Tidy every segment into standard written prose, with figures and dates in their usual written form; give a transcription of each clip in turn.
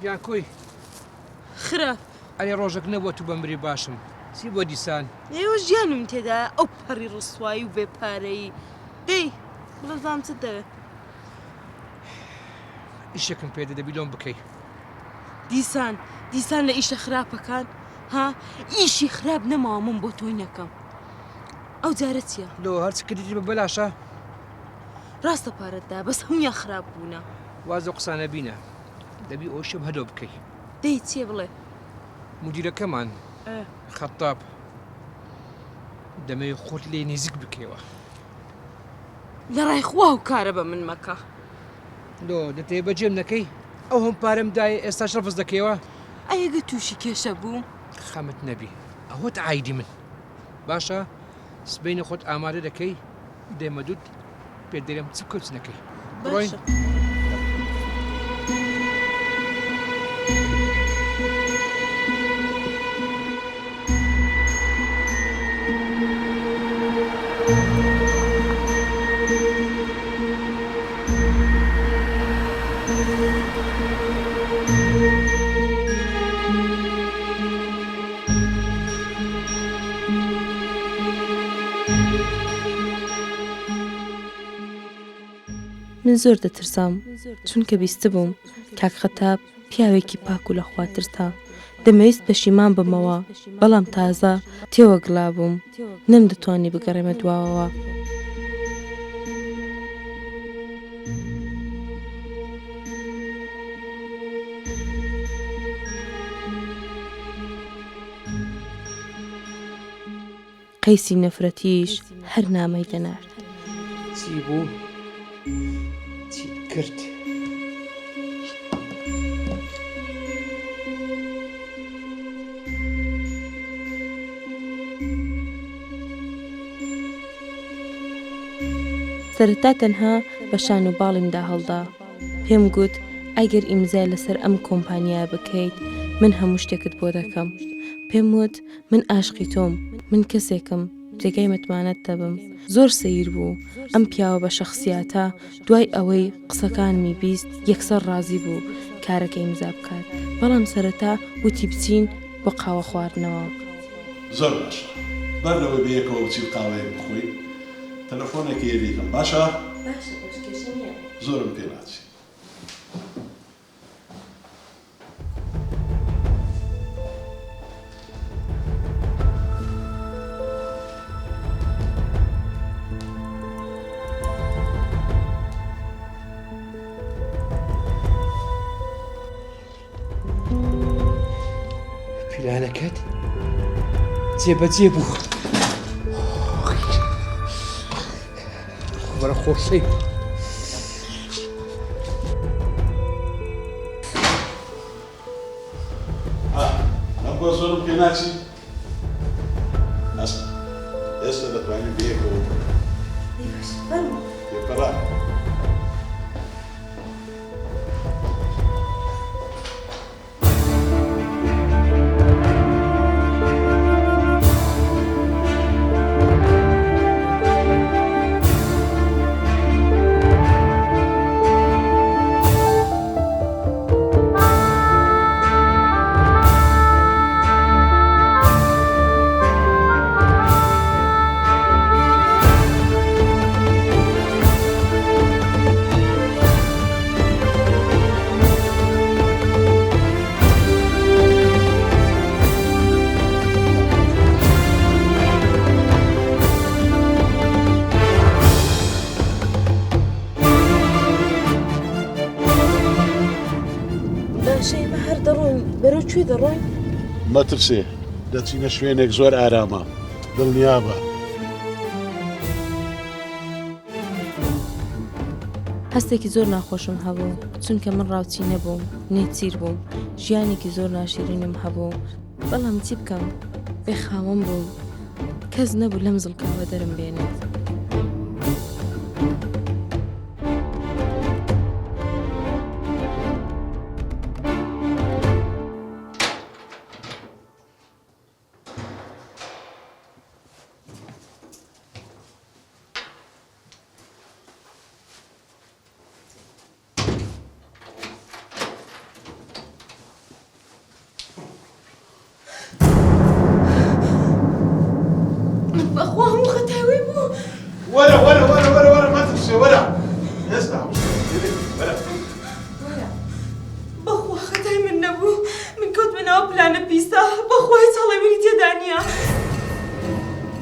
گیان کوی خراپ ئەرێ ڕۆژێک نەبووە تو بەمبری باشم چی بۆ دیسان ئێوە ژیانم تێدا ئەو پەڕی ڕسوایی و بێپارەی دەی بڵێزام چ دەوێت ئیشێکم پێدە دەبی لۆم بکەی دیسان لە ئیشە خراپەکان ها ئیشی خراپ نەماوە من بۆ تۆی نەکەم ئەو جارە چییە لۆ هەرچ کردی بە بەلاشە ڕاستە پارەتدا بەس هەمویان خراپ بوونە وازە قسانە بینە دەبی ئەو شەم هەدۆ بکەی دەی چێ بڵێ مدیرەکەمان خەتاب دەمەوێت خۆت لێ نزیک بکەیەوە لە ڕای خوا و کارە بە من مەکە لۆ دەتێ بەجێم نەکەی ئەو هەم پارەم دایە ئێستا شەرفز دەکەیەوە ئەگە تووشی کێشە بوو خەمت نەبی ئەوەت ئایدی من باشە سبەینە خۆت ئامادە دەکەی دێمەدوت پێ دەرێم چ بکەوت نەکەی بڕۆین من زۆر دەترسام چونکە بیستە بووم کاک خەتاب پیاوێکی پاک و لەخوا ترسا دەمەویست پەشیمان بمەوە بەڵام تازە تێوە گڵا بووم نەم دەتوانی بگەڕێمە دواوەوە قەیسی نەفرەتیش هەر نامەی دەنارد چی بوو چی کرد سەرەتا تەنها بە شان و باڵیمدا هەڵدا پێم گوت ئەگەر ئیمزای لەسەر ئەم کۆمپانیا بکەیت من هەموو شتێکت بۆ دەکەم پێم وت من ئاشقی تۆم من کەسێکم جێگەی متمانەت دەبم زۆر سەیر بوو ئەم پیاوە بە شەخسیاتە دوای ئەوەی قسەکانمی بیست یەکسەر ڕازی بوو کارەکە ئیمزا بکات بەڵام سەرەتا وتی بچین بۆ قاوە خواردنەوە زۆر باشە بەر لەوەی بەیەکەوە بچی و قاوەیەک بخۆی تەلەفۆنێکی یەکەم باشە؟ زۆرم پێ ناچی پلانەکەت جێبەجێ بوو وەرە خۆشەی ئەم بۆ زۆرم پێ ناچی نەسە ئێستا دەتوانین بەیەکەوە پێپەڕا شەیمە هەر دەڕۆین بەرەو کوێ دەڕۆین مەترسێ دەچینە شوێنێک زۆر ئارامە دڵنیابە هەستێکی زۆر ناخۆشم هەبوو چونکە من ڕاوچی نەبووم نێچیر بووم ژیانێکی زۆر ناشیرینم هەبوو بەڵام چی بکەم بێخاوەم بووم کەس نەبوو لەم زڵکاوە دەرم بێنێت ولا ما تنسى ولا اسمع ولا بەخوا خەتای من نەبوو من کەوتمەوە پلانە پیسە بەخوا هیچ هەڵی منی تێدا نییە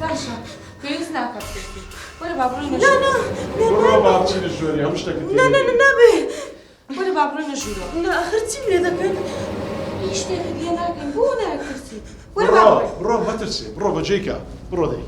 باشە پێویست ناکات وەرە با بڕۆینە بڕۆ با بچینە ژووری هەموو شتێکت نابێ وەرە با بڕۆینە ژوورەوە ئاخر چیم لێ دەکەن هیچ شتێکت لێ ناکەین بۆ ناکرسی وەرە با بڕۆ مەترسێ بڕۆ بەجێیکە بڕۆ دەی